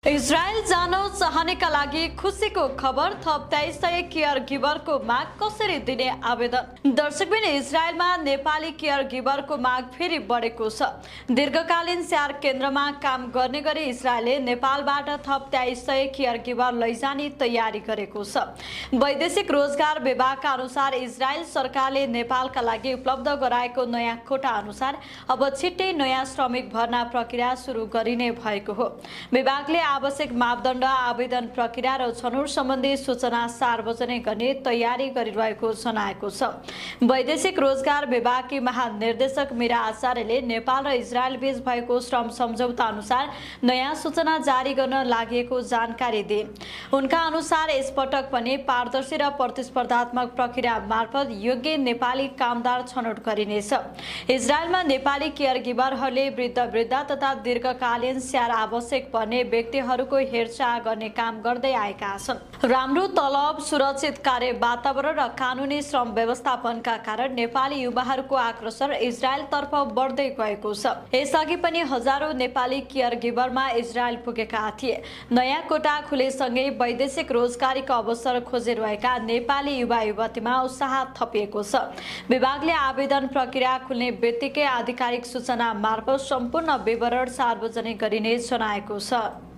Israel जान चाहनेका लागि खुसीको खबर। थप 2300 केयर गिभरको माग कसरी दिने आवेदन। दर्शकबिन, इजरायलमा नेपाली केयर गिभरको माग फेरि बढेको छ। दीर्घकालीन स्याहार केन्द्रमा काम गर्ने गरी इजरायलले नेपालबाट थप 2300 केयर गिभर लैजाने तयारी गरेको छ। वैदेशिक रोजगार विभागका अनुसार इजरायल सरकारले नेपालका लागि उपलब्ध गराएको नयाँ कोटा अनुसार अब छिट्टै नयाँ श्रमिक भर्ना प्रक्रिया सुरु गरिने भएको हो। विभागले आवश्यक मापदण्ड, आवेदन प्रक्रिया र छनौट सम्बन्धी सूचना सार्वजनिक गर्ने तयारी गरिरहेको जनाएको छ। वैदेशिक रोजगार विभागकी महानिर्देशक मीरा आचार्यले नेपाल र इजरायल बीच भएको श्रम सम्झौता अनुसार नयाँ सूचना जारी गर्न लागेको जानकारी दिए। उनका अनुसार यसपटक पनि पारदर्शी र प्रतिस्पर्धात्मक प्रक्रिया मार्फत योग्य नेपाली कामदार छनौट गरिनेछ। इजरायलमा नेपाली केयर गिभरहरूले वृद्ध तथा दीर्घकालीन स्याहार आवश्यक पर्ने व्यक्तिहरूको हेरचाह गर्ने काम गर्दै आएका छन्। राम्रो तलब, सुरक्षित कार्य वातावरण र कानुनी श्रम व्यवस्थापनका कारण नेपाली युवाहरूको आकर्षण इजरायलतर्फ बढ्दै गएको छ। यसअघि पनि हजारौं नेपाली केयर गिभरमा इजरायल पुगेका थिए। नयाँ कोटा खुलेसँगै वैदेशिक रोजगारीको अवसर खोजिरहेका नेपाली युवा युवतीमा उत्साह थपिएको छ। विभागले आवेदन प्रक्रिया खुल्ने बित्तिकै आधिकारिक सूचना मार्फत सम्पूर्ण विवरण सार्वजनिक गरिने जनाएको छ।